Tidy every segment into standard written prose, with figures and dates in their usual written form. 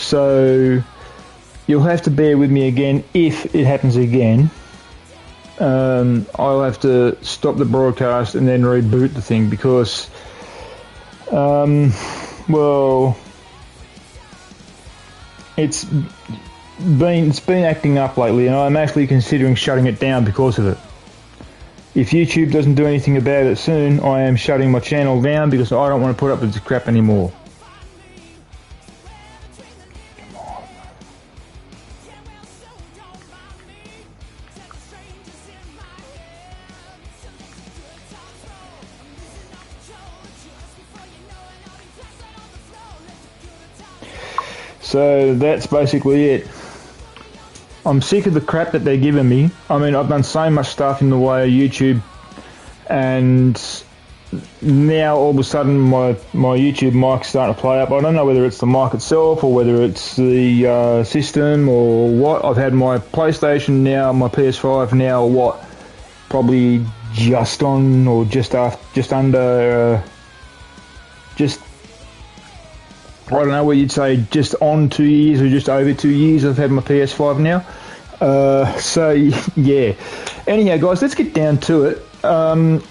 So you'll have to bear with me again if it happens again. I'll have to stop the broadcast and then reboot the thing because, well, it's been acting up lately, and I'm actually considering shutting it down because of it. If YouTube doesn't do anything about it soon, I am shutting my channel down because I don't want to put up with this crap anymore. So that's basically it. I'm sick of the crap that they're giving me. I mean, I've done so much stuff in the way of YouTube, and now all of a sudden my YouTube mic's starting to play up. I don't know whether it's the mic itself or whether it's the system or what. I've had my PlayStation now, my PS5 now, what, probably just on or just after, just under, just, I don't know what you'd say, just on 2 years or just over 2 years I've had my PS5 now. So, yeah. Anyhow, guys, let's get down to it.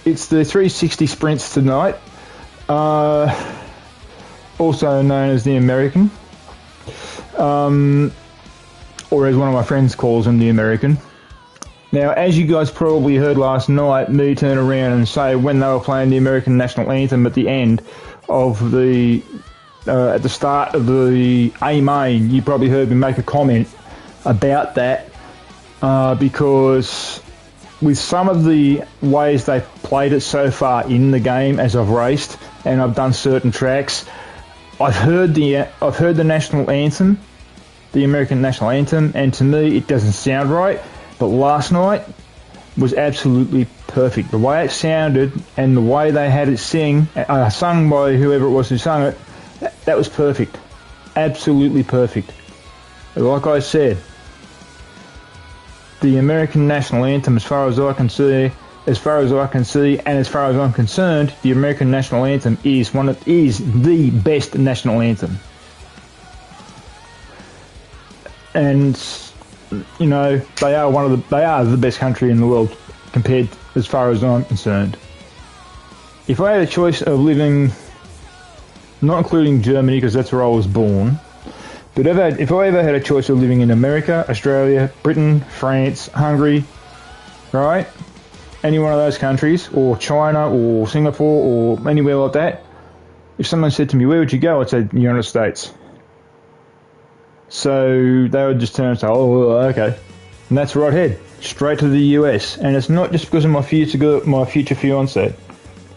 It's the 360 Sprints tonight, also known as the American, or as one of my friends calls him, the American. Now, as you guys probably heard last night, me turn around and say when they were playing the American National Anthem at the end of the at the start of the A main, you probably heard me make a comment about that because with some of the ways they've played it so far in the game as I've raced and I've done certain tracks, I've heard the national anthem, the American National Anthem, and to me it doesn't sound right. But last night was absolutely perfect. The way it sounded and the way they had it sung by whoever it was who sung it, that was perfect. Absolutely perfect. Like I said, the American National Anthem, as far as I can see, and as far as I'm concerned, the American National Anthem is the best national anthem. And you know, they are the best country in the world compared as far as I'm concerned. If I had a choice of living, not including Germany because that's where I was born, but if I ever had a choice of living in America, Australia, Britain, France, Hungary, right, any one of those countries, or China, or Singapore, or anywhere like that, if someone said to me, where would you go? I'd say the United States. So they would just turn and say, oh, okay. And that's right ahead, straight to the US. And it's not just because of my future fiance,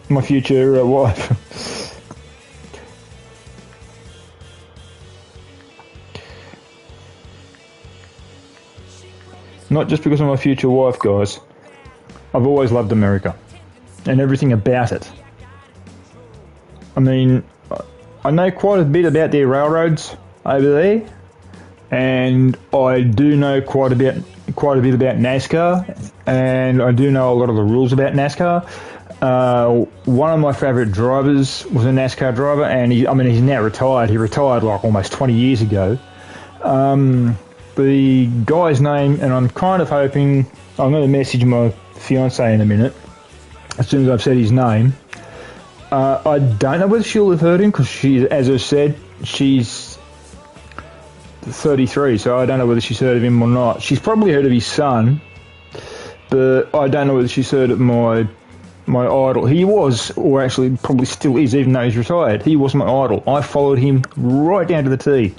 my future wife. Not just because of my future wife, guys. I've always loved America and everything about it. I mean, I know quite a bit about their railroads over there, and I do know quite a bit about NASCAR, and I do know a lot of the rules about NASCAR. One of my favourite drivers was a NASCAR driver, and he's now retired. He retired like almost 20 years ago. The guy's name, and I'm kind of hoping, I'm going to message my fiance in a minute, as soon as I've said his name. I don't know whether she'll have heard him, because as I said, she's 33, so I don't know whether she's heard of him or not. She's probably heard of his son, but I don't know whether she's heard of my idol. He was, or actually probably still is, even though he's retired. He was my idol. I followed him right down to the T.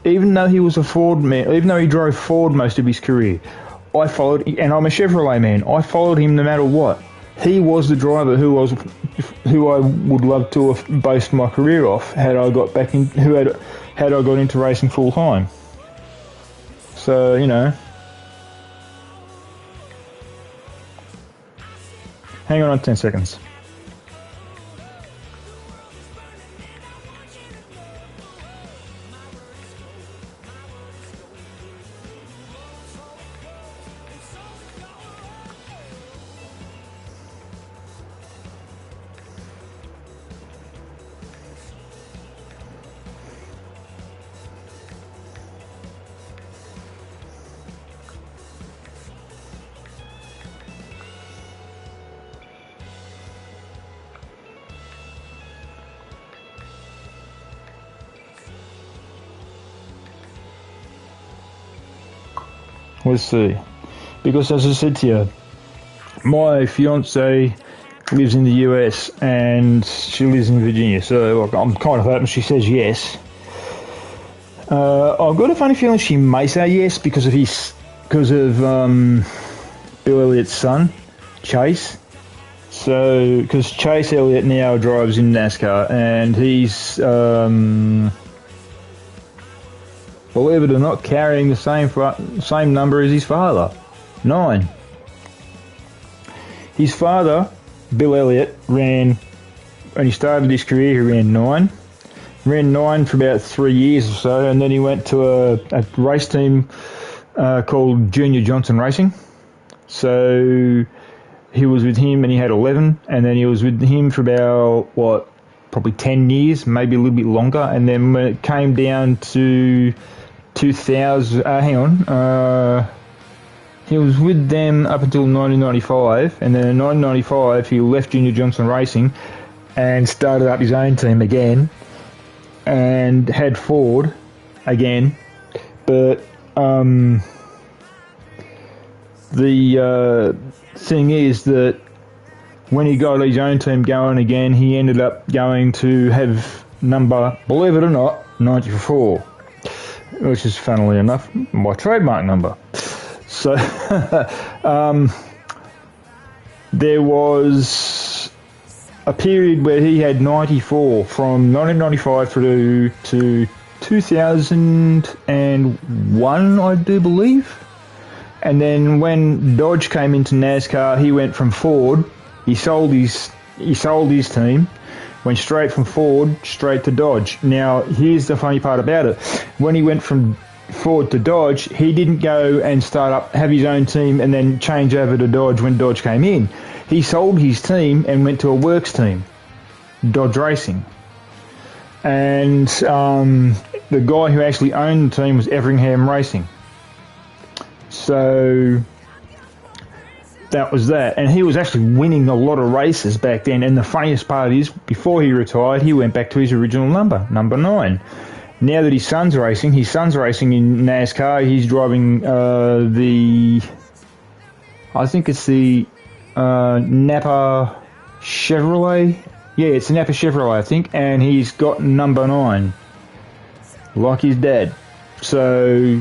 Even though he was a Ford man, even though he drove Ford most of his career, I followed, and I'm a Chevrolet man, I followed him no matter what. He was the driver who I would love to have based my career off had I got into racing full time. So, you know. Hang on 10 seconds. Let's see. Because as I said to you, my fiance lives in the US and she lives in Virginia, so I'm kind of hoping she says yes. I've got a funny feeling she may say yes because of Bill Elliott's son, Chase. So, because Chase Elliott now drives in NASCAR, and he's, believe it or not, carrying the same number as his father, 9. His father, Bill Elliott, ran, when he started his career, he ran 9. Ran 9 for about 3 years or so, and then he went to a race team called Junior Johnson Racing. So he was with him and he had 11, and then he was with him for about, probably 10 years, maybe a little bit longer, and then when it came down to 2000, he was with them up until 1995, and then in 1995 he left Junior Johnson Racing and started up his own team again, and had Ford again, but the thing is that when he got his own team going again, he ended up going to have number, believe it or not, 94, which is, funnily enough, my trademark number. So there was a period where he had 94 from 1995 through to 2001, I do believe. And then when Dodge came into NASCAR, he went from Ford. He sold his team, went straight from Ford straight to Dodge. Now, here's the funny part about it: when he went from Ford to Dodge, he didn't go and have his own team and then change over to Dodge when Dodge came in. He sold his team and went to a works team, Dodge Racing. And the guy who actually owned the team was Everingham Racing. So that was that. And he was actually winning a lot of races back then. And the funniest part is, before he retired, he went back to his original number 9. Now that his son's racing in NASCAR, he's driving I think it's the Napa Chevrolet. Yeah, it's the Napa Chevrolet, I think. And he's got number 9, like his dad. So,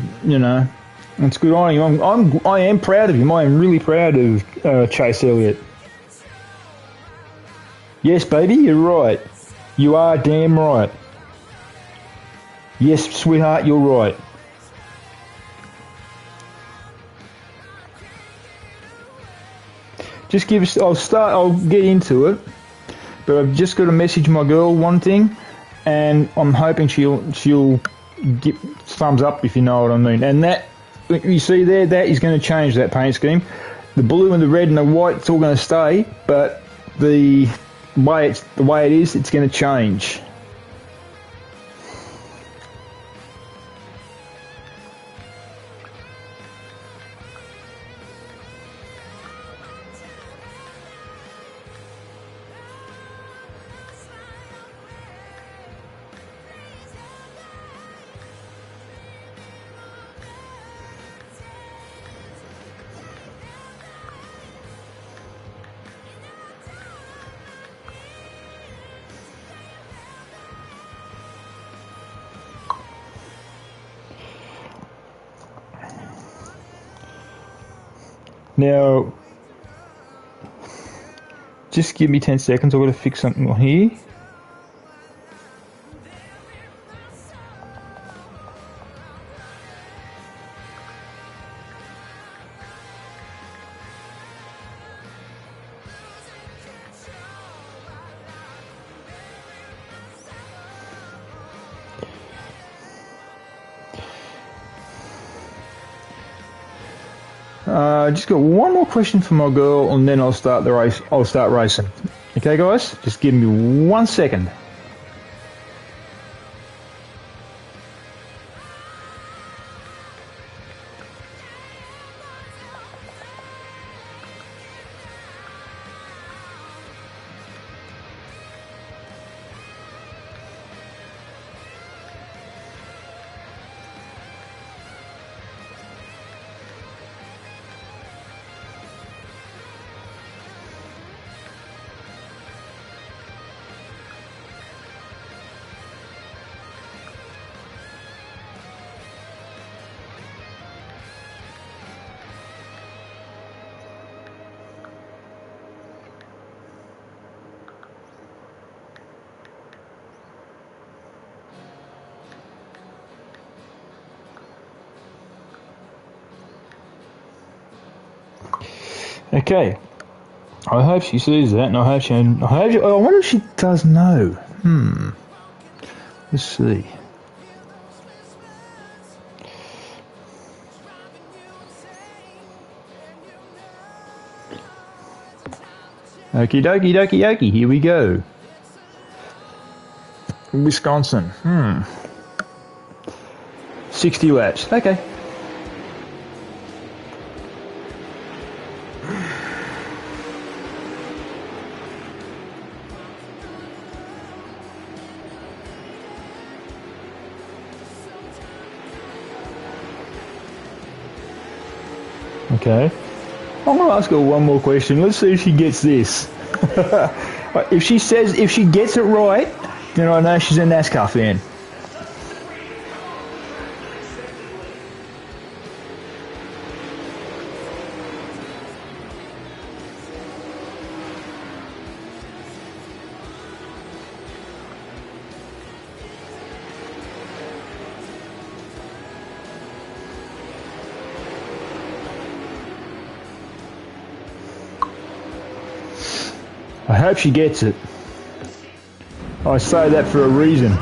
it's good on him. I am proud of him. I am really proud of Chase Elliott. Yes, baby, you're right. You are damn right. Yes, sweetheart, you're right. Just give us. I'll get into it, but I've just got to message my girl one thing, and I'm hoping she'll give thumbs up, if you know what I mean. And that, you see there, that is going to change that paint scheme. The blue and the red and the white, it's all going to stay, but the way it is, it's going to change. Now, just give me 10 seconds. I've got to fix something on here. Just got one more question for my girl, and then I'll start the race. I'll start racing. Okay, guys, just give me 1 second. Okay. I hope she sees that, and I wonder if she does know. Let's see. Okie dokie dokie dokie, here we go. Wisconsin. 60 laps. Okay. Okay. I'm going to ask her one more question. Let's see if she gets this. If she gets it right, then I know she's a NASCAR fan. I hope she gets it. I say that for a reason.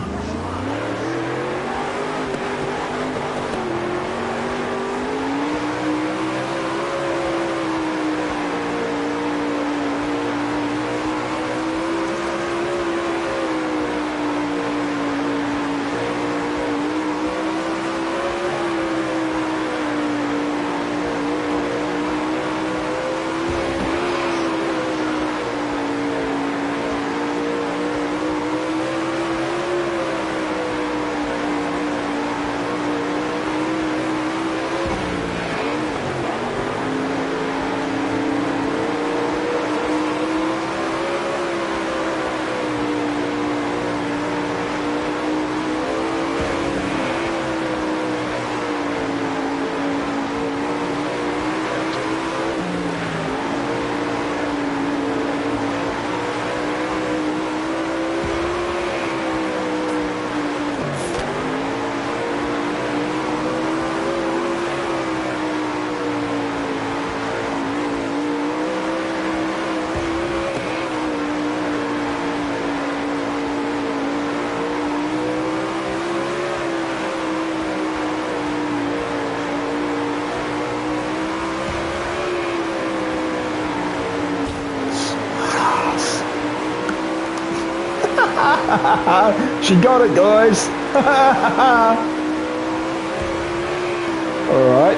She got it, guys. Alright.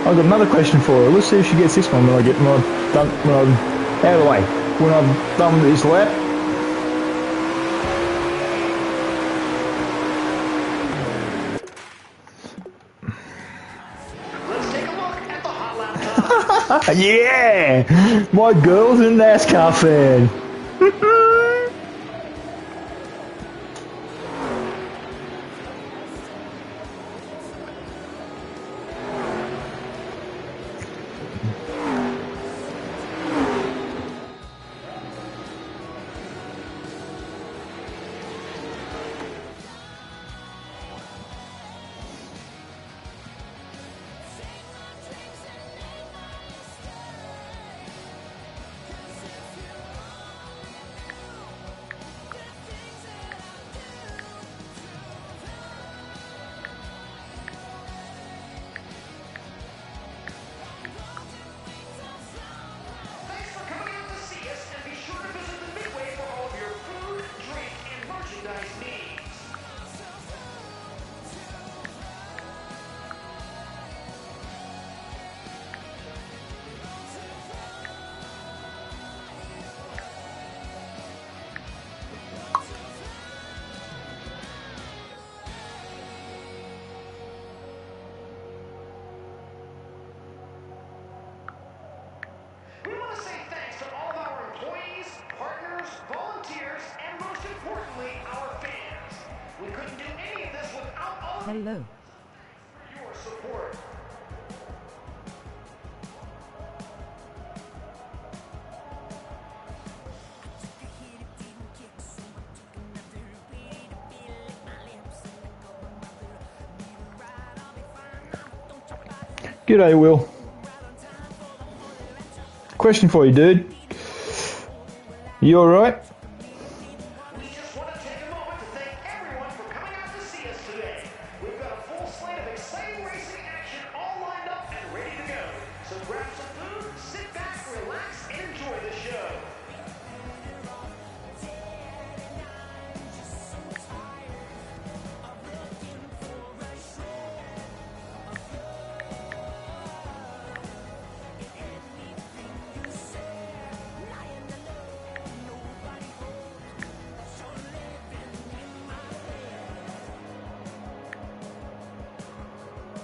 I've got another question for her. Let's see if she gets this one when I'm out of the way. When I'm done with this lap. Let's take a look at the hot lap time. Yeah! My girl's a NASCAR fan. Thanks for coming out to see us, and be sure to visit the Midway for all of your food, drink, and merchandise needs. We want to say thanks to all of our employees, partners, volunteers, and most importantly, our fans. We couldn't do any of this without all of Hello. your support. G'day, Will. Question for you, dude. You alright? We just want to take a moment to thank everyone for coming out to see us today. We've got a full slate of exciting racing action all lined up and ready to go. So grab some food, sit back, relax, and enjoy the show.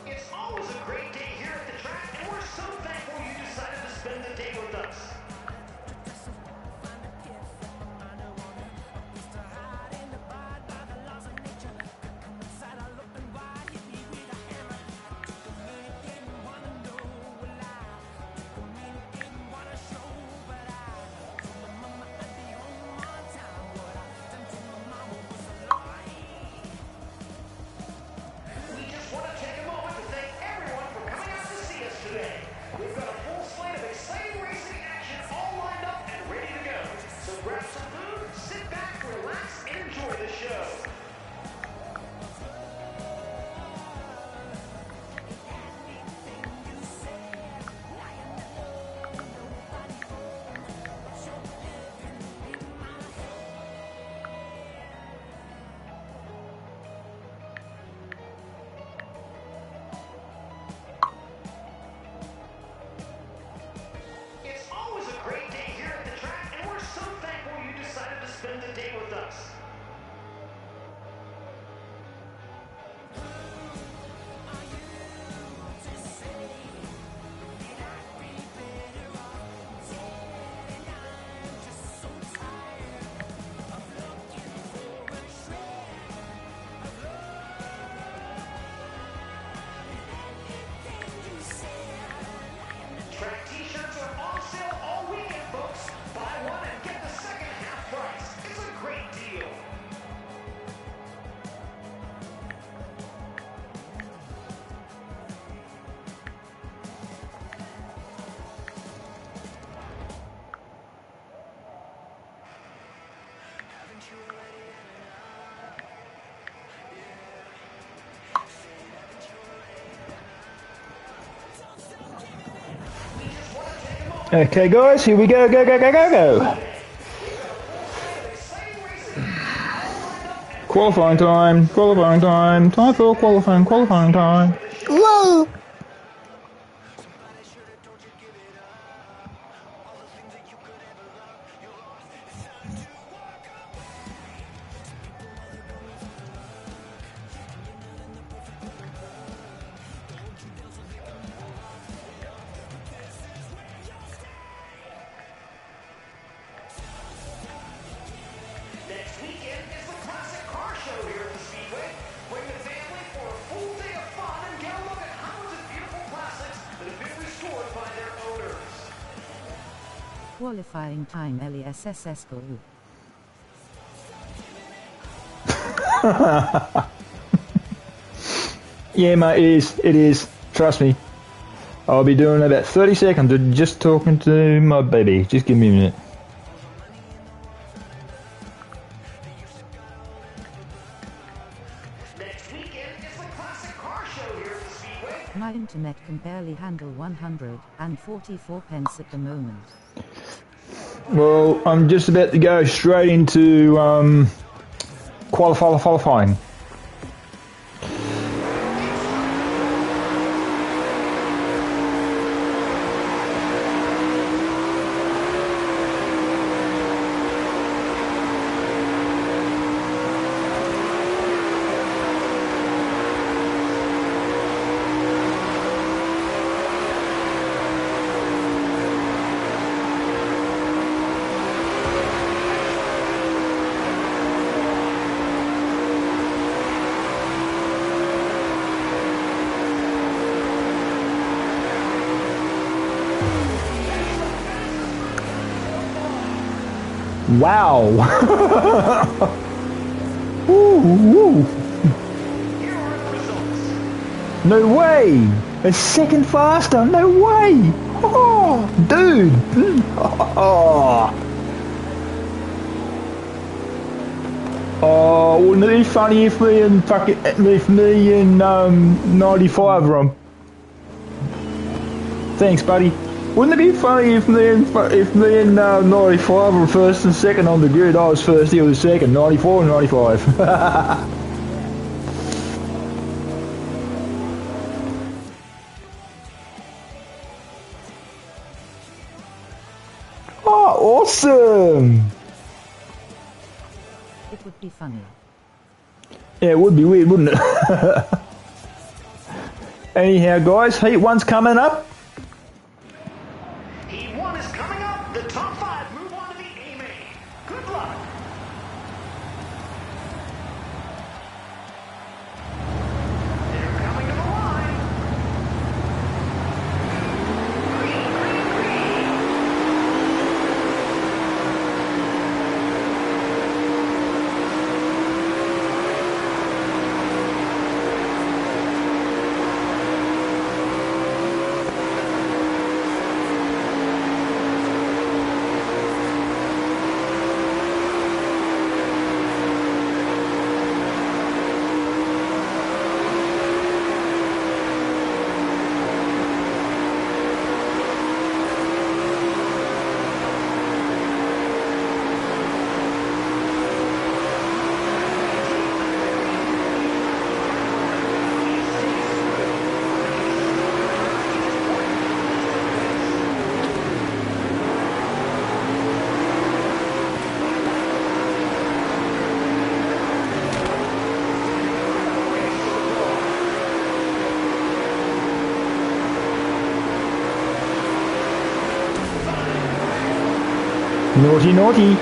It's always a great day here at the track, and we're so thankful you decided to spend the day with us. We just want to take a moment to thank everyone for coming out to see us today. We've got a full slate of exciting racing action all lined up and ready to go. So grab some food, sit back, relax, and enjoy the show. It's always a great day here at the track, and we're so thankful you decided to spend the day with us. Track t-shirts are on sale all weekend, folks. Buy one and get the second half price. It's a great deal. We just want to take a moment Okay, guys, here we go, go, go, go, go, go. exciting racing all lined up and Qualifying time, qualifying time, time for qualifying, qualifying time. Whoa! Next weekend is the classic car show here at the Speedway. Bring the family for a full day of fun and get a look at hundreds of beautiful classics that have been restored by their owners. Qualifying time LESS Guru. Yeah, mate, it is. Trust me. I'll be doing about 30 seconds of just talking to my baby. Just give me a minute. Next weekend is the classic car show here at the Speedway. My internet can barely handle 144 pence at the moment. Well, I'm just about to go straight into qualifying. Wow. Ooh, ooh. Here are the results. No way. A second faster. No way. Oh, dude. Oh. Oh, wouldn't it be funny if me and 95 were on? Thanks, buddy. Wouldn't it be funny if me and 95 were first and second on the grid? I was first, he was second. 94 and 95. Oh, awesome! It would be funny. Yeah, it would be weird, wouldn't it? Anyhow, guys, Heat 1's coming up. Heat 1 is coming up. The top 5 move on to the A main. Good luck. They're coming to the line. Green, green, green. Naughty, naughty.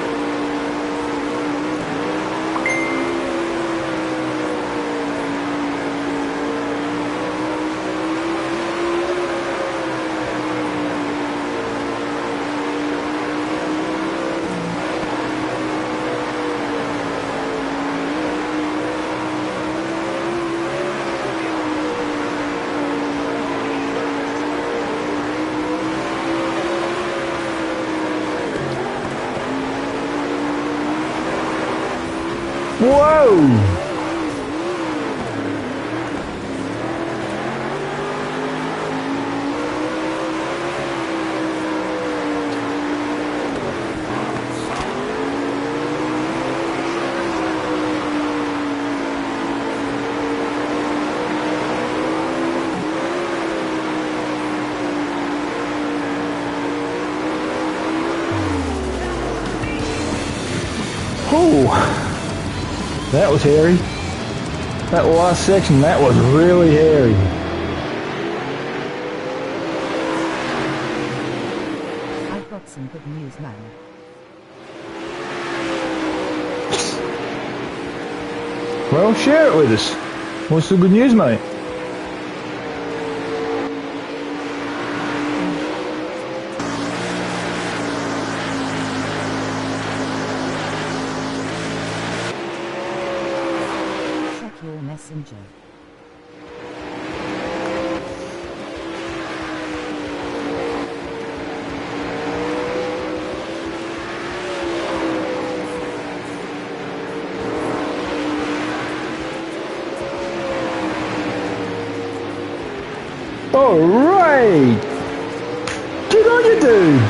Whoa! Oh, that was hairy. That last section, that was really hairy. I've got some good news, man. Well, share it with us. What's the good news, mate? Check your messenger. All right. Good on you, dude.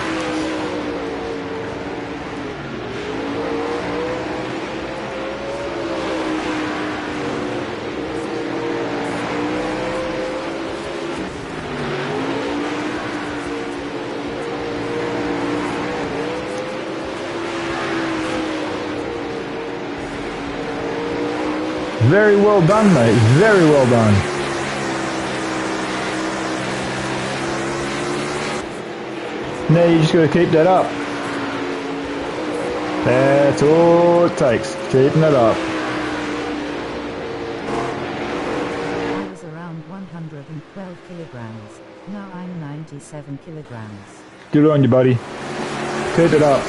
Very well done, mate. Very well done. Now you just got to keep that up. That's all it takes. Keeping it up. I was around 112 kilograms. Now I'm 97 kilograms. Good on you, buddy. Keep it up.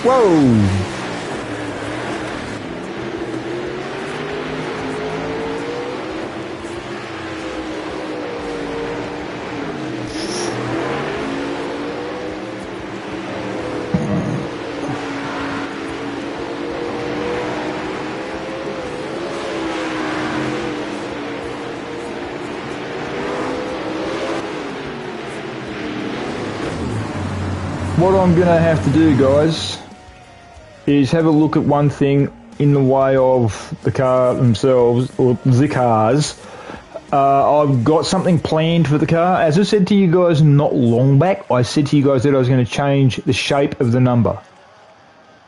Whoa! what I'm going to have to do, guys, is have a look at one thing in the way of the car themselves, or the cars. I've got something planned for the car. As I said to you guys not long back, I said to you guys that I was going to change the shape of the number.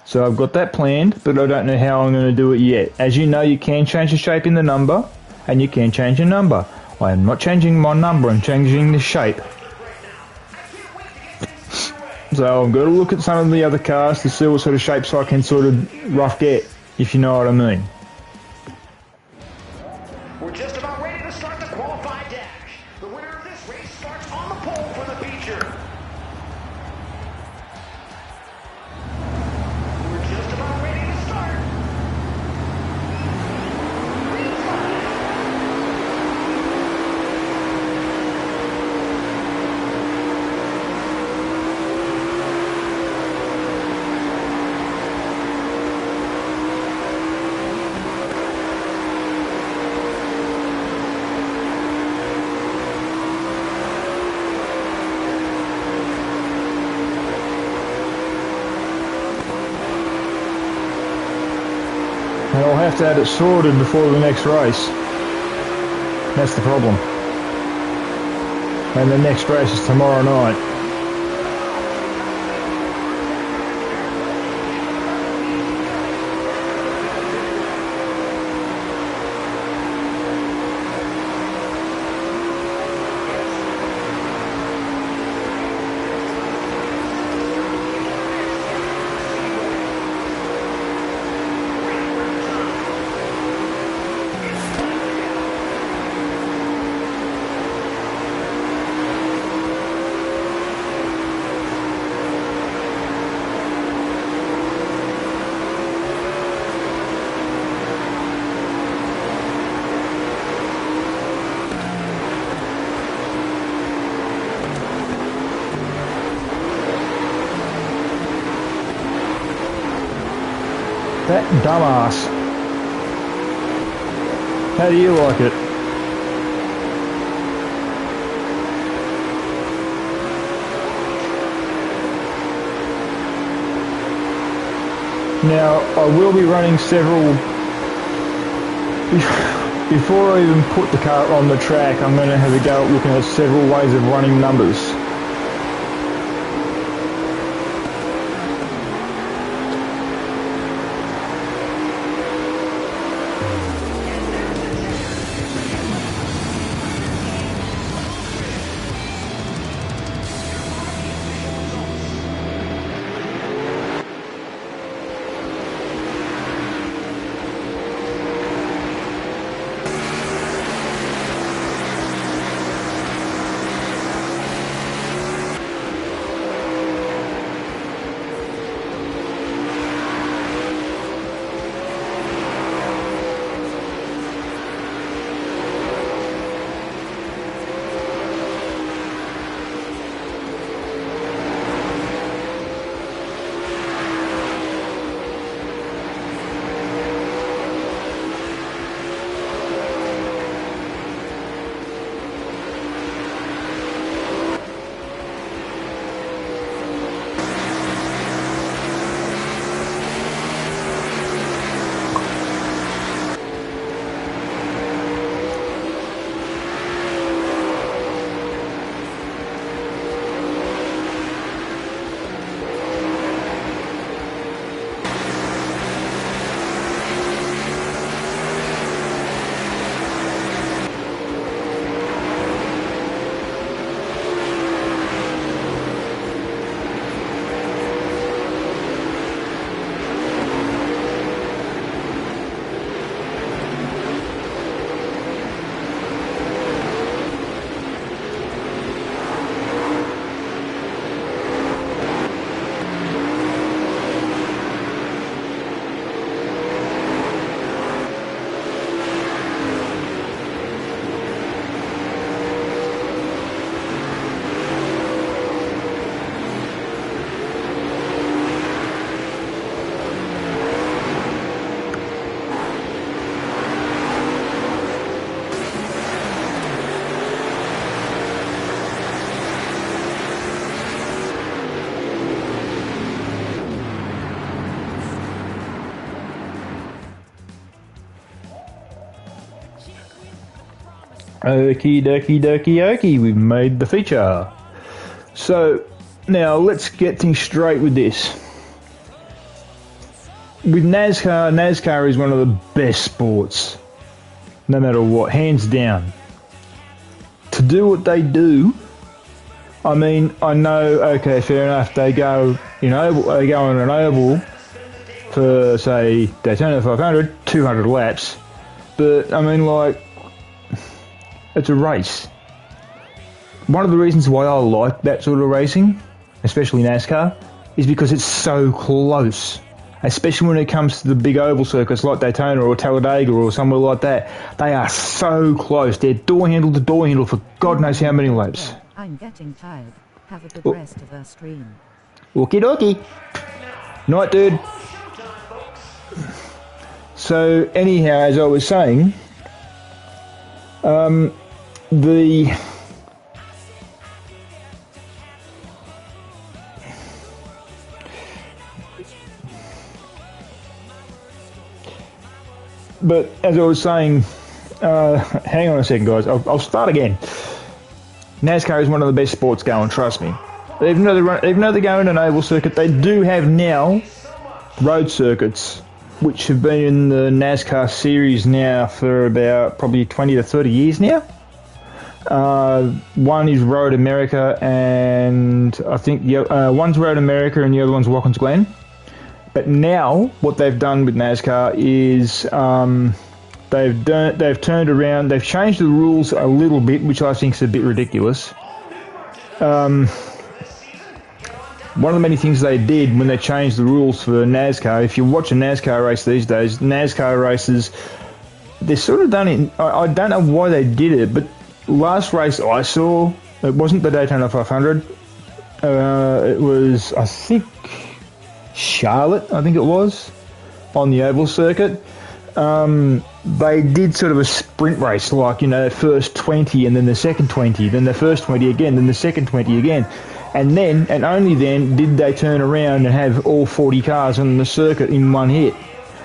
So I've got that planned, but I don't know how I'm going to do it yet. As you know, you can change the shape in the number, and you can change the number. I am not changing my number, I'm changing the shape. So I've got to look at some of the other cars to see what sort of shapes I can sort of rough get, if you know what I mean. We're just about ready to start the qualifying dash. The winner of this race starts on the pole for the feature. We're just about ready to start. Green flag. And I'll have to have it sorted before the next race. That's the problem. And the next race is tomorrow night. That dumbass. How do you like it? Now, I will be running several... Before I even put the car on the track, I'm going to have a go at looking at several ways of running numbers. Okie dokie dokie okie, we've made the feature. So, now let's get things straight with this. With NASCAR is one of the best sports. No matter what, hands down. To do what they do, I mean, I know, okay, fair enough, they go on an oval for, say, Daytona 500, 200 laps, but, I mean, like, it's a race. One of the reasons why I like that sort of racing, especially NASCAR, is because it's so close. Especially when it comes to the big oval circuits like Daytona or Talladega or somewhere like that. They are so close. They're door handle to door handle for God knows how many laps. I'm getting tired. Have a good rest of our stream. Okie dokie. Night, dude. So, anyhow, as I was saying, But as I was saying, hang on a second, guys. I'll start again. NASCAR is one of the best sports going. Trust me. Even though they're going an oval circuit, they do have now road circuits, which have been in the NASCAR series now for about probably 20 to 30 years now. One is Road America, and I think one's Road America, and the other one's Watkins Glen. But now, what they've done with NASCAR is they've turned around, they've changed the rules a little bit, which I think is a bit ridiculous. One of the many things they did when they changed the rules for NASCAR, if you watch a NASCAR race these days, NASCAR races, they're sort of done in, I don't know why they did it, but last race I saw, it wasn't the Daytona 500, it was, I think, Charlotte, I think it was, on the oval circuit. They did sort of a sprint race, like, first 20 and then the second 20, then the first 20 again, then the second 20 again. And then, and only then, did they turn around and have all 40 cars on the circuit in one hit.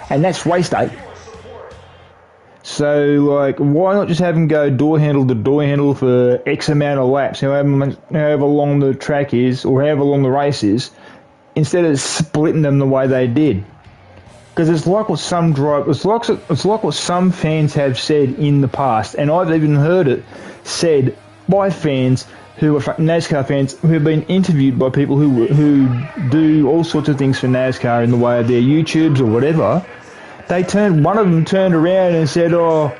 And that's race day. So, like, why not just have them go door handle to door handle for X amount of laps, however long the track is, or however long the race is, instead of splitting them the way they did? Because it's like what some fans have said in the past, and I've even heard it said by fans who are NASCAR fans who have been interviewed by people who do all sorts of things for NASCAR in the way of their YouTubes or whatever. One of them turned around and said, "Oh,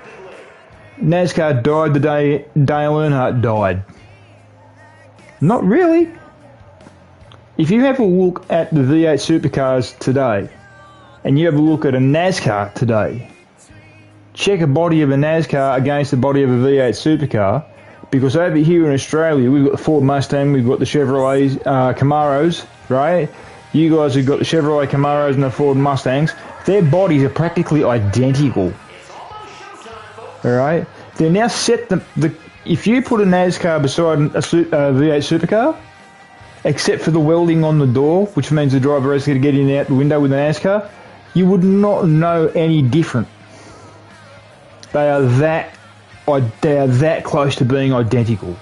NASCAR died the day Dale Earnhardt died." Not really. If you have a look at the V8 supercars today, and you have a look at a NASCAR today, check a body of a NASCAR against the body of a V8 supercar, because over here in Australia, we've got the Ford Mustang, we've got the Chevrolet Camaros, right? You guys have got the Chevrolet Camaros and the Ford Mustangs. Their bodies are practically identical. Alright? They're now set, if you put a NASCAR beside a V8 supercar, except for the welding on the door, which means the driver has to get in and out the window with an NASCAR, you would not know any different. They are that close to being identical.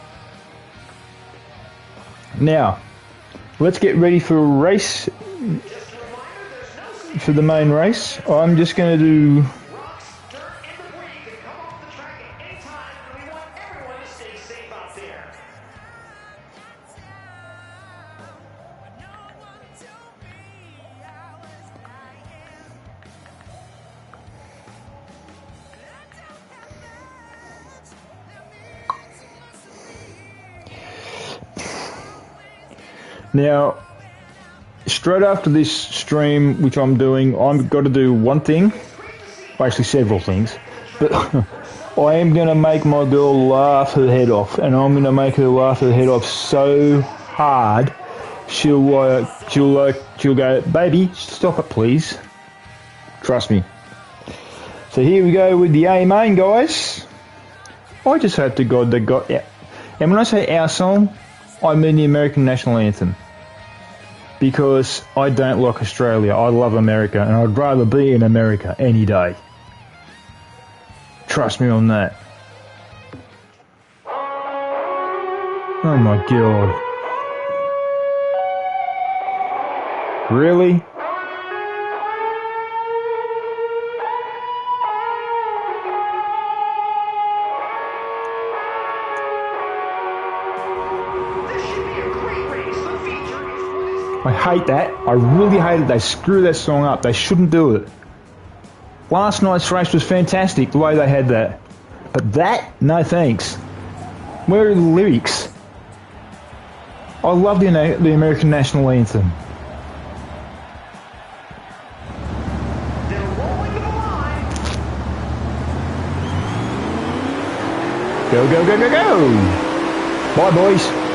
Now, let's get ready for a race, for the main race. I'm just going to do... Now, straight after this stream, which I'm doing, I've got to do one thing, basically several things, but I am going to make my girl laugh her head off, and I'm going to make her laugh her head off so hard, she'll go, "Baby, stop it, please." Trust me. So here we go with the A main, guys. I just hope to God they got out. And when I say our song, I mean the American National Anthem. Because I don't like Australia. I love America, and I'd rather be in America any day. Trust me on that. Oh my god. Really? This should be a great race. The feature is what is I hate that. I really hate it. They screw that song up. They shouldn't do it. Last night's race was fantastic, the way they had that. But that? No thanks. Where are the lyrics? I love the American National Anthem. they're rolling to the line. Go, go, go, go, go! Bye, boys.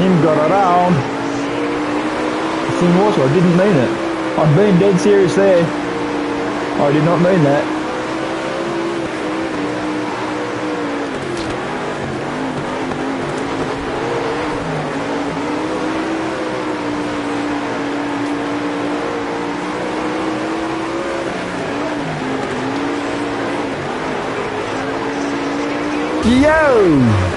Him got around. The thing was, I didn't mean it. I'm being dead serious there. I did not mean that. Yo!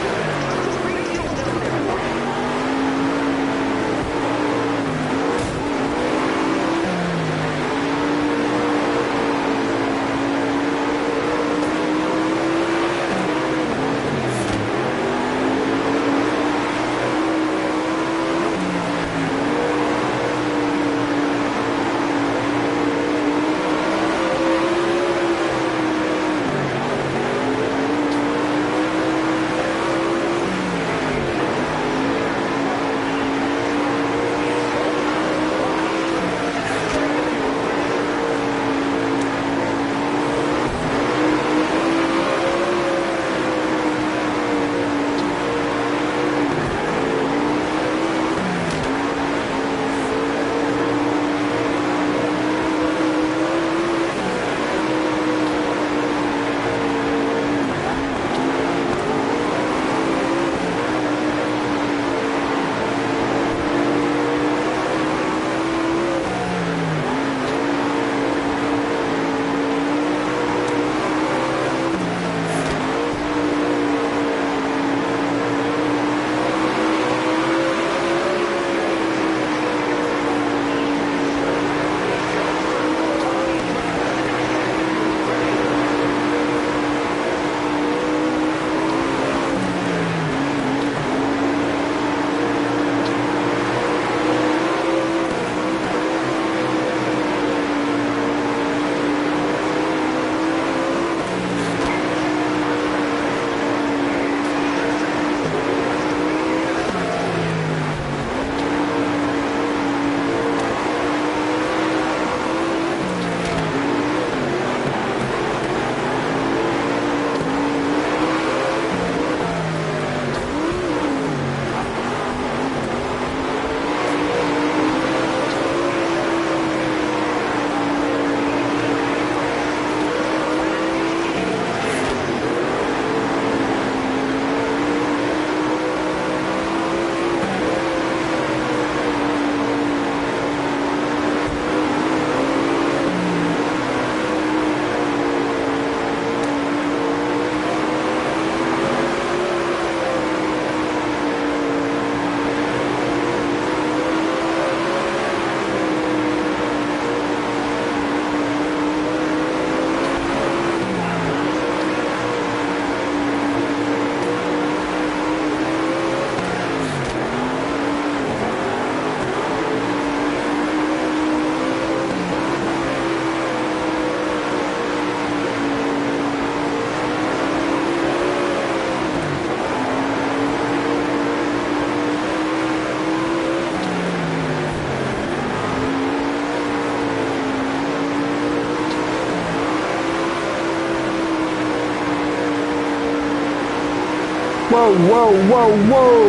Whoa, whoa, whoa, whoa!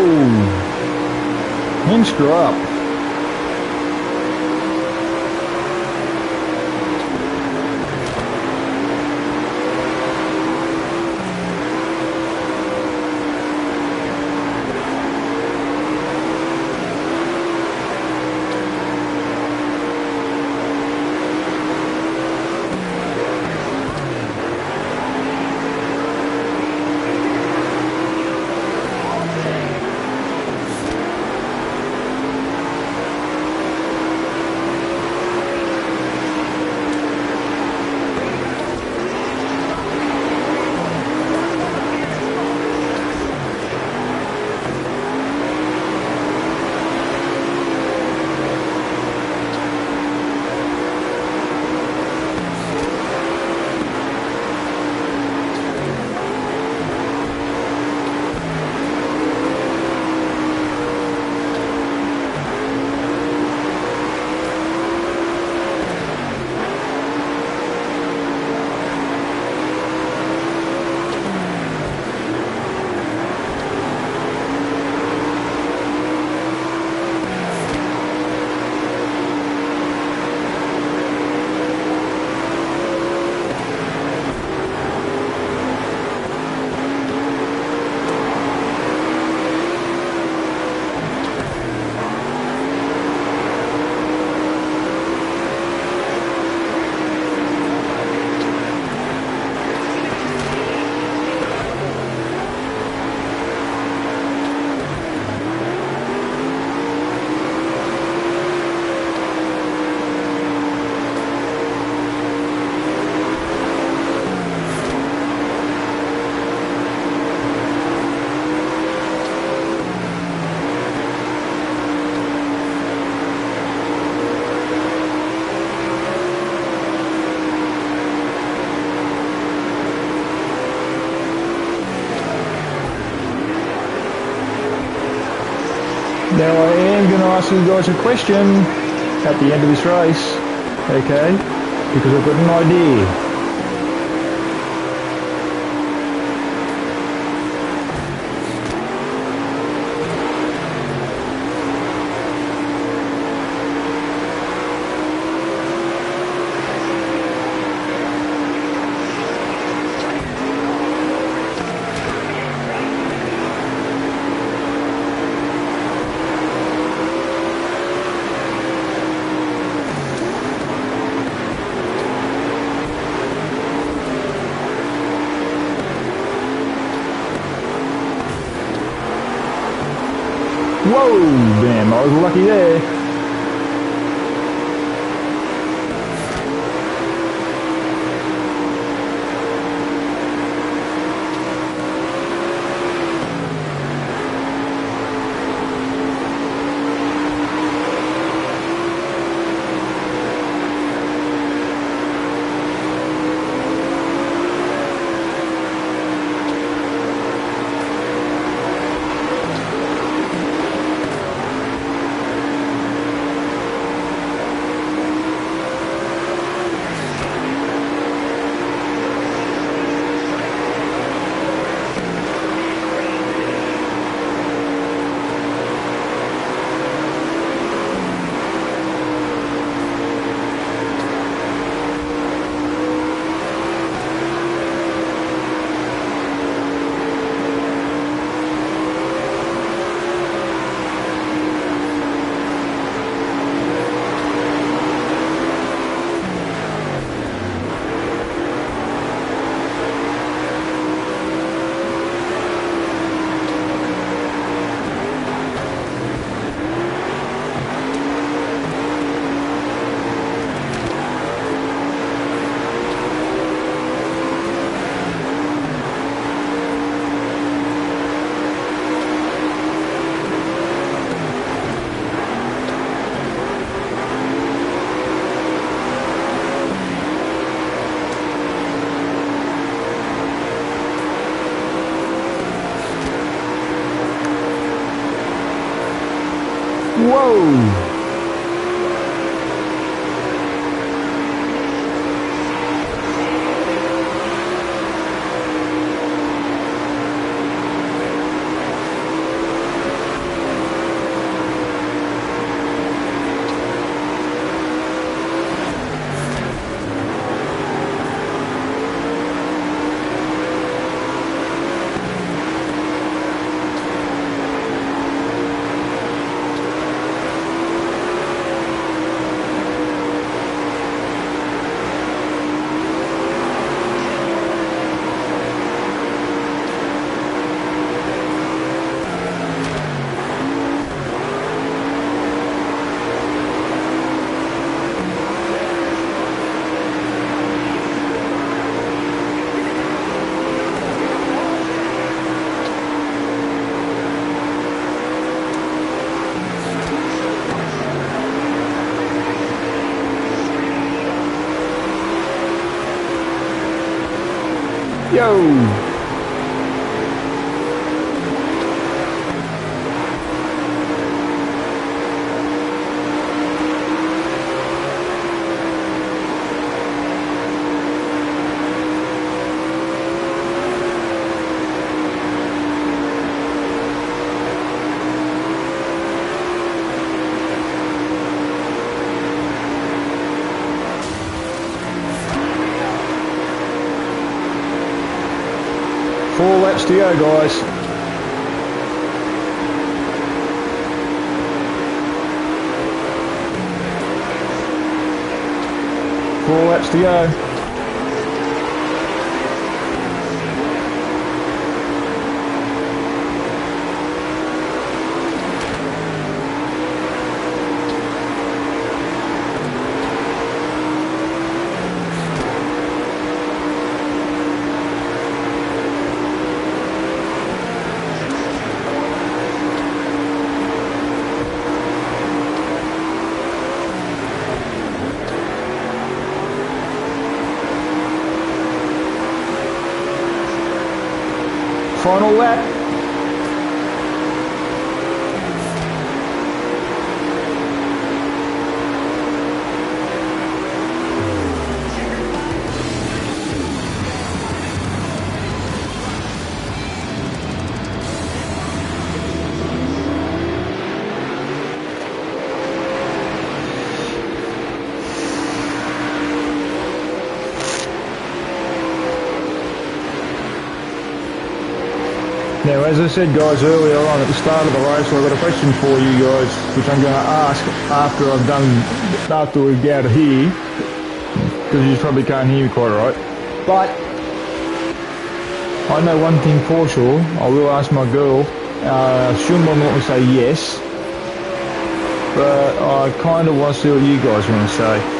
And screw up. Now I am going to ask you guys a question at the end of this race, okay? Because I've got an idea. Whoa, damn, I was lucky there. Yo! 4 laps to go, guys. Four laps to go. Final lap. Now, as I said, guys, earlier on at the start of the race, I've got a question for you guys, which I'm going to ask after we get out of here, because you probably can't hear me quite right. But I know one thing for sure. I will ask my girl. She'll normally say yes, but I kind of want to see what you guys want to say.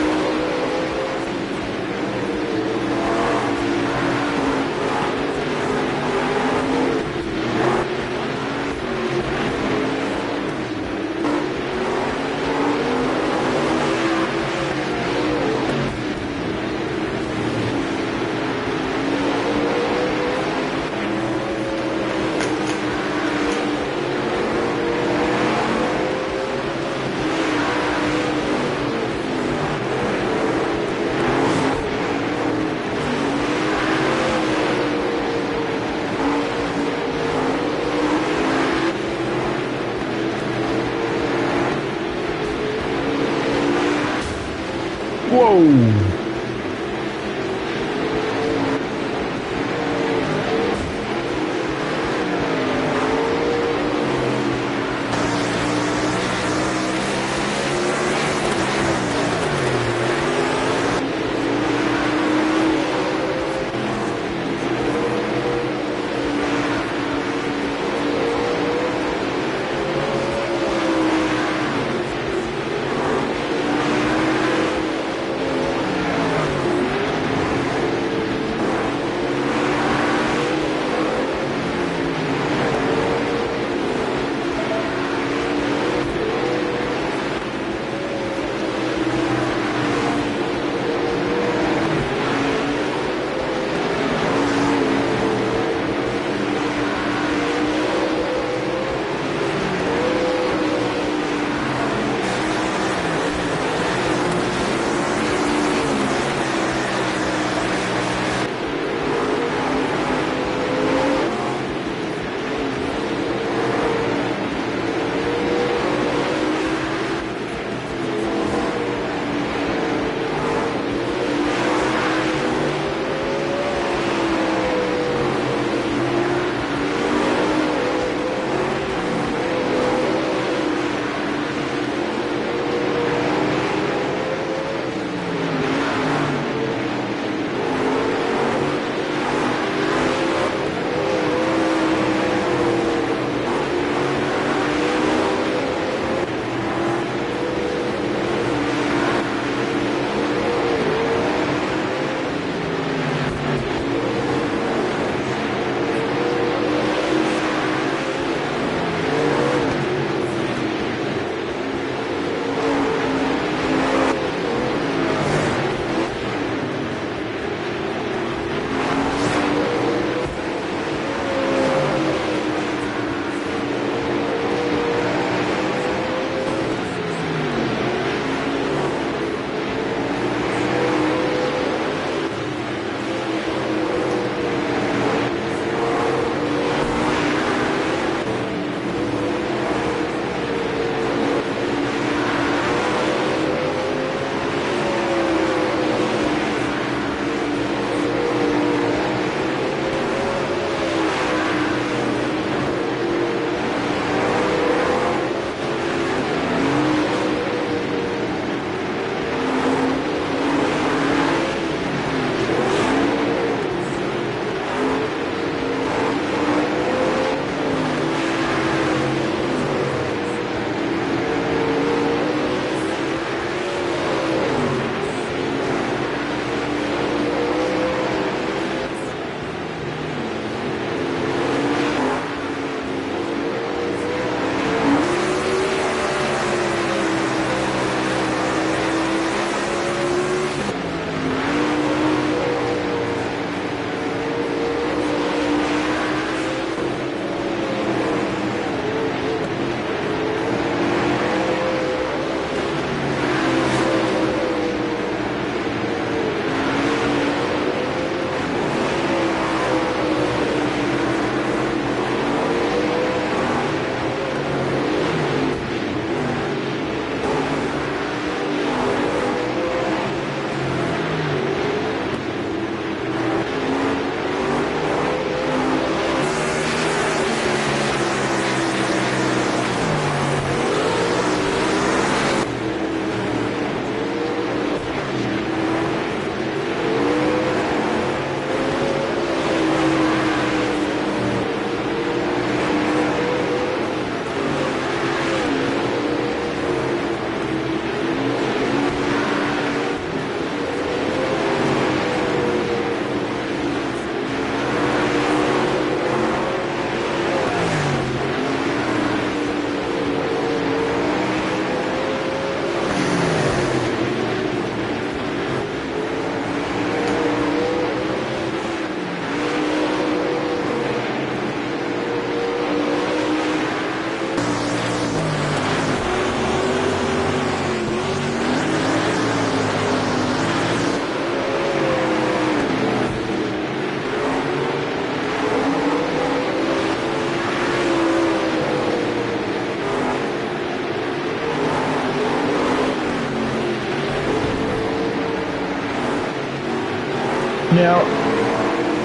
Now,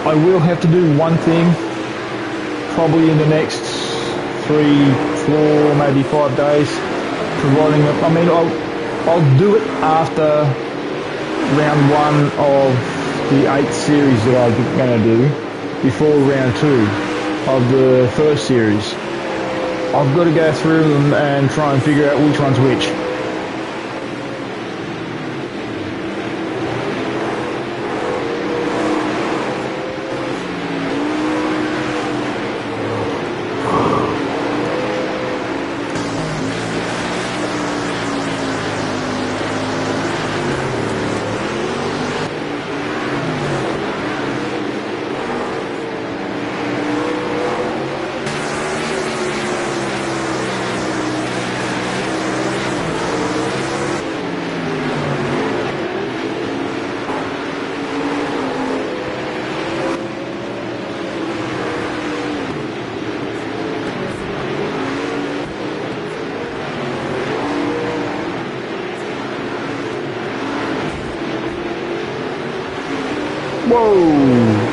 I will have to do one thing, probably in the next 3, 4, maybe 5 days, providing, I mean, I'll do it after round 1 of the 8th series that I'm going to do, before round 2 of the first series. I've got to go through them and try and figure out which one's which. Whoa!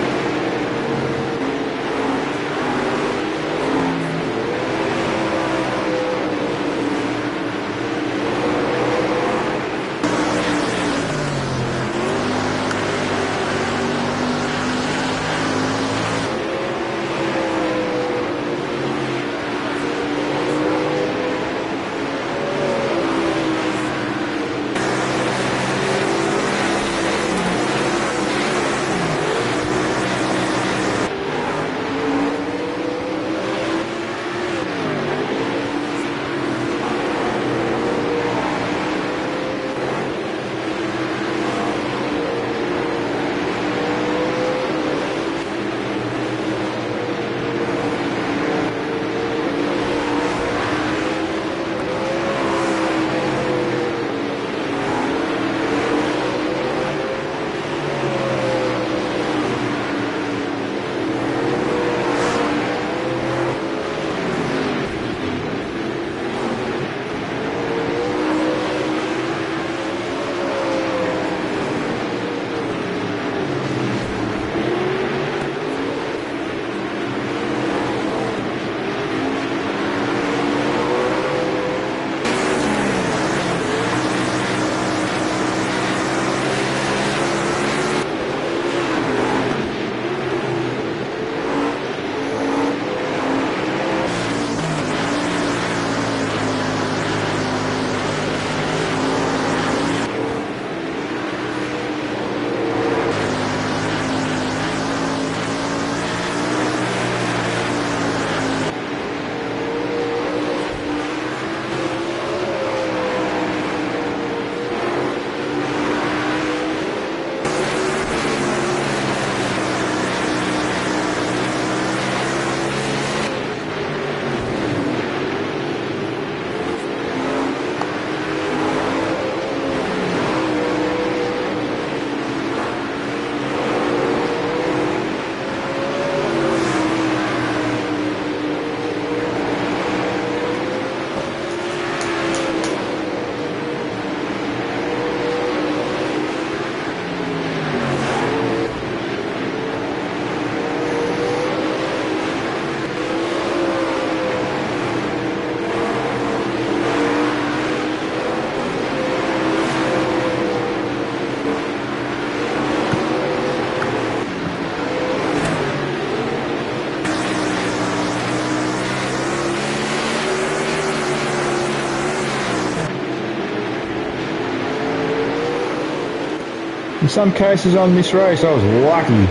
In some cases on this race, I was lucky.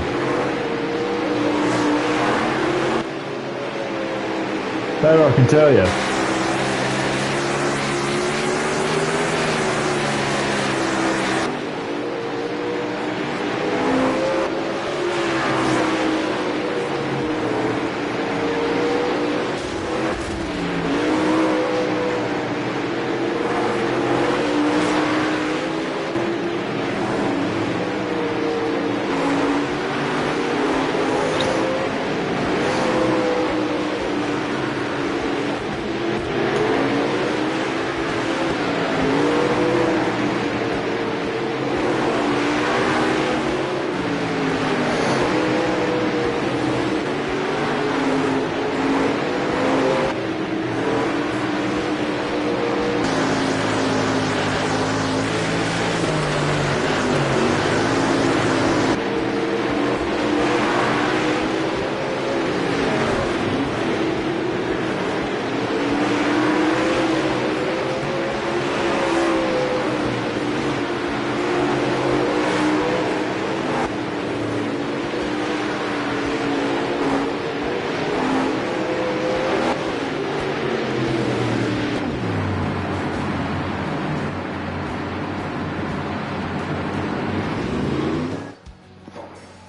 That I can tell you.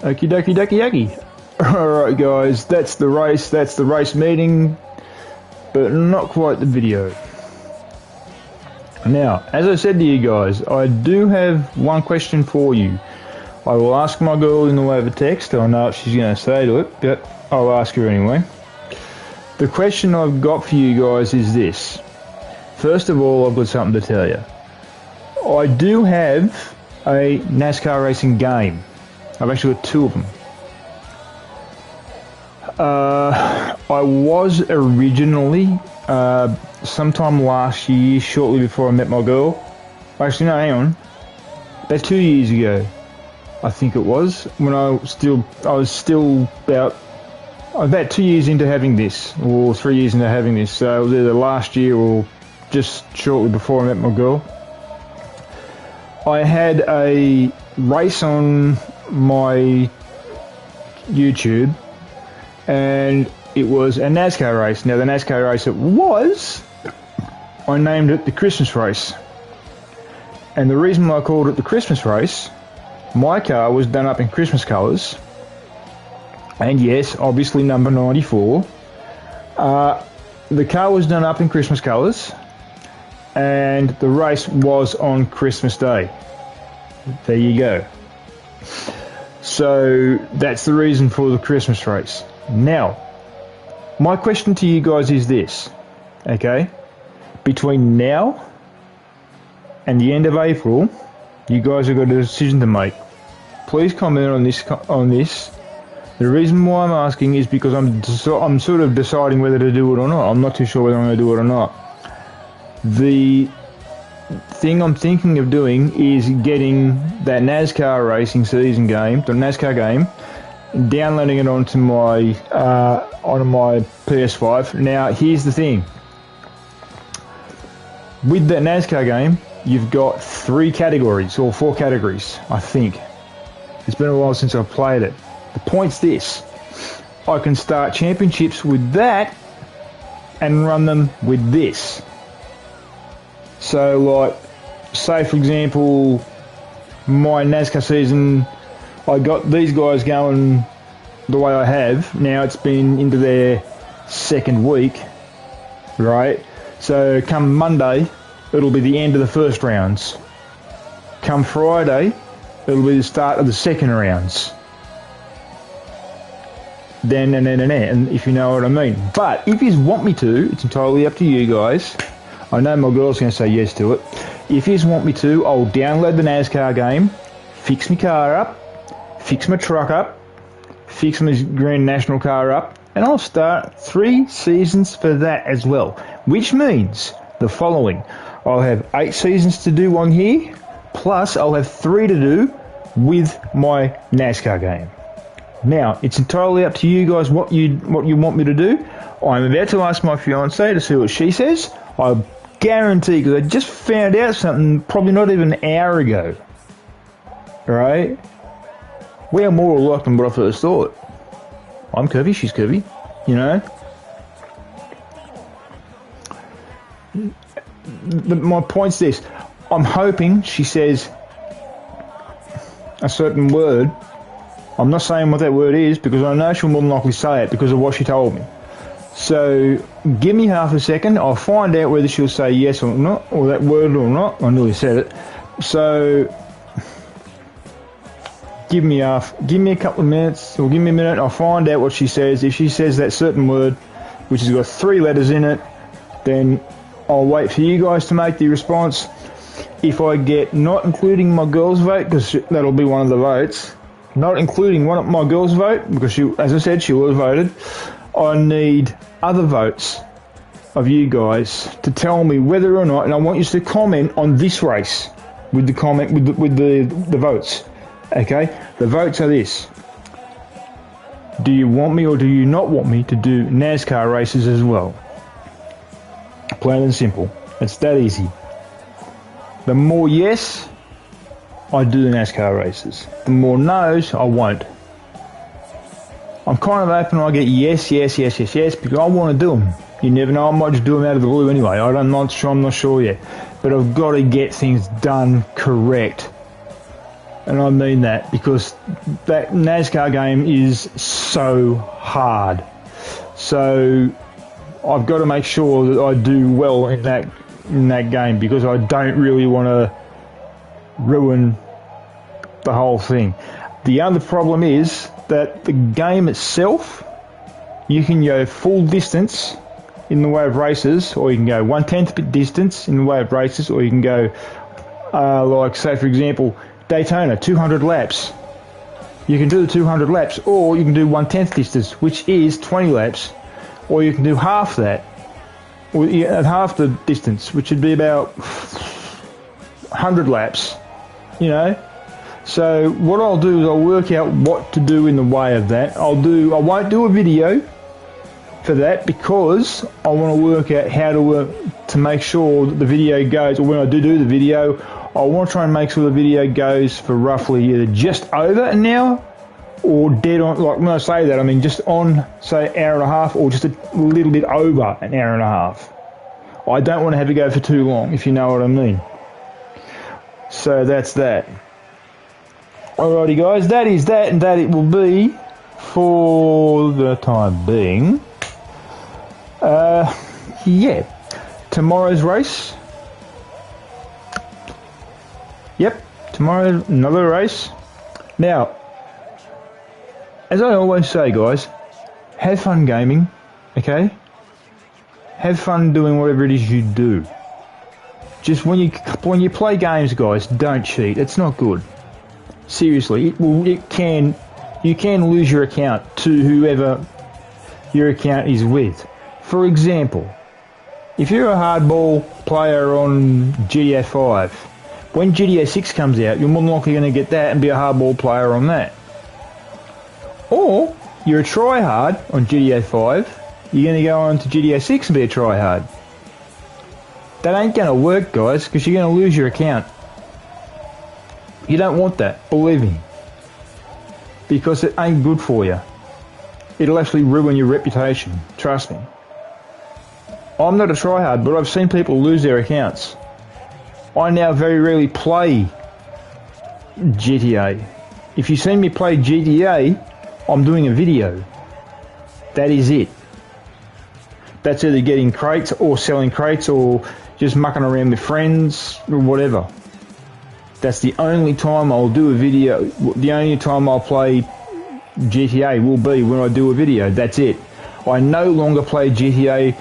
Okie dokie dokie dokie. Alright guys, that's the race meeting, but not quite the video. Now, as I said to you guys, I do have one question for you. I will ask my girl in the way of a text. I know what she's going to say to it, but I'll ask her anyway. The question I've got for you guys is this. First of all, I've got something to tell you. I do have a NASCAR racing game. I've actually got two of them. I was originally, sometime last year, shortly before I met my girl. Actually, no, hang on. About 2 years ago, I think it was, when I was still about 2 years into having this, or 3 years into having this. So it was either last year or just shortly before I met my girl. I had a race on my YouTube, and it was a NASCAR race. Now the NASCAR race I named it the Christmas race. And the reason I called it the Christmas race, my car was done up in Christmas colours. And yes, obviously number 94. The car was done up in Christmas colours, and the race was on Christmas Day. There you go. So that's the reason for the Christmas race. Now, my question to you guys is this, okay? Between now and the end of April, you guys have got a decision to make. Please comment on this. The reason why I'm asking is because I'm sort of deciding whether to do it or not. I'm not too sure whether I'm going to do it or not. The thing I'm thinking of doing is getting that NASCAR racing season game, the NASCAR game, downloading it onto my PS5. Now, here's the thing. With that NASCAR game, you've got 3 categories, or 4 categories, I think. It's been a while since I've played it. The point's this. I can start championships with that and run them with this. So, like, say for example, my NASCAR season, I got these guys going the way I have. Now it's been into their second week, right? So come Monday, it'll be the end of the first rounds. Come Friday, it'll be the start of the second rounds. Then, and if you know what I mean. But if you want me to, it's entirely up to you guys. I know my girl's going to say yes to it. If you want me to, I'll download the NASCAR game, fix my car up, fix my truck up, fix my Grand National car up, and I'll start 3 seasons for that as well. Which means the following. I'll have 8 seasons to do on here, plus I'll have 3 to do with my NASCAR game. Now, it's entirely up to you guys what you want me to do. I'm about to ask my fiancée to see what she says. I guarantee, because I just found out something probably not even an hour ago. Right? We are more alike than what I first thought. I'm curvy, she's curvy. You know? My point's this. I'm hoping she says a certain word. I'm not saying what that word is because I know she'll more than likely say it because of what she told me. So give me half a second. I'll find out whether she'll say yes or not, or that word or not. I nearly said it. So give me a couple of minutes, or give me a minute. I'll find out what she says. If she says that certain word, which has got 3 letters in it, then I'll wait for you guys to make the response. If I get not including my girl's vote, because that'll be one of the votes, not including one of my girl's vote, because she, as I said, she was voted, I need other votes of you guys to tell me whether or not, and I want you to comment on this race with the comment with the votes. Okay, the votes are this: do you want me or do you not want me to do NASCAR races as well? Plain and simple. It's that easy. The more yes, I do the NASCAR races. The more no's, I won't. I'm kind of open. I get yes, because I want to do them. You never know. I might just do them out of the blue anyway. I'm not sure yet. But I've got to get things done correct. And I mean that, because that NASCAR game is so hard. So I've got to make sure that I do well in that game, because I don't really want to ruin the whole thing. The other problem is that the game itself, you can go full distance in the way of races, or you can go 1/10 distance in the way of races, or you can go like, say for example, Daytona, 200 laps. You can do the 200 laps, or you can do 1/10 distance, which is 20 laps, or you can do half that, or at half the distance, which would be about 100 laps, you know. So what I'll do is I'll work out what to do in the way of that. I won't do a video for that, because I want to work out how to make sure that the video goes, or when I do the video, I want to try and make sure the video goes for roughly either just over an hour or dead on. Like, when I say that, I mean just on, say, hour and a half, or just a little bit over an hour and a half. I don't want to have to go for too long, if you know what I mean. So that's that. Alrighty guys, that is that, and that it will be for the time being. Yeah, tomorrow's race. Yep, tomorrow another race. Now, as I always say, guys, have fun gaming, okay? Have fun doing whatever it is you do. Just when you play games, guys, don't cheat. It's not good. Seriously, you can lose your account to whoever your account is with. For example, if you're a hardball player on GTA 5, when GTA 6 comes out, you're more than likely going to get that and be a hardball player on that. Or you're a tryhard on GTA 5, you're going to go on to GTA 6 and be a tryhard. That ain't going to work, guys, because you're going to lose your account. You don't want that, believe me. Because it ain't good for you. It'll actually ruin your reputation, trust me. I'm not a tryhard, but I've seen people lose their accounts. I now very rarely play GTA. If you've seen me play GTA, I'm doing a video. That is it. That's either getting crates or selling crates or just mucking around with friends or whatever. That's the only time I'll do a video. The only time I'll play GTA will be when I do a video. That's it. I no longer play GTA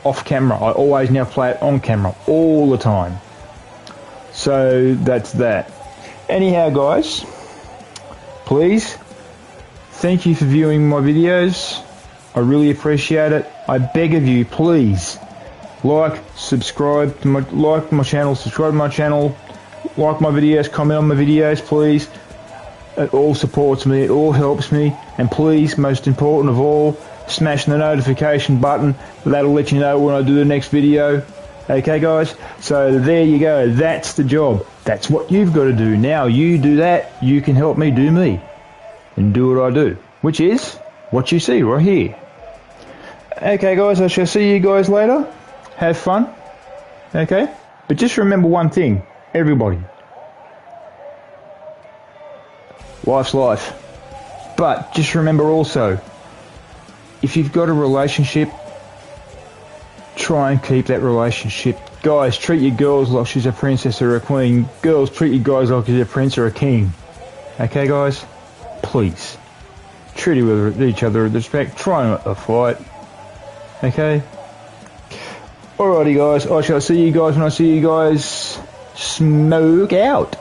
off camera. I always now play it on camera all the time. So that's that. Anyhow, guys, please, thank you for viewing my videos. I really appreciate it. I beg of you, please, subscribe to my channel, subscribe to my channel, like my videos, comment on my videos, please. It all supports me, it all helps me, and please, most important of all, smash the notification button. That'll let you know when I do the next video. Okay, guys? So there you go. That's the job. That's what you've got to do. Now you do that, you can help me do me. And do what I do. Which is what you see right here. Okay, guys, I shall see you guys later. Have fun. Okay? But just remember one thing, everybody. Life's life. But just remember also, if you've got a relationship, try and keep that relationship. Guys, treat your girls like she's a princess or a queen. Girls, treat your guys like she's a prince or a king. Okay, guys? Please. Treat each other with respect. Try not to fight. Okay? Alrighty, guys. I shall see you guys when I see you guys. Smoke out.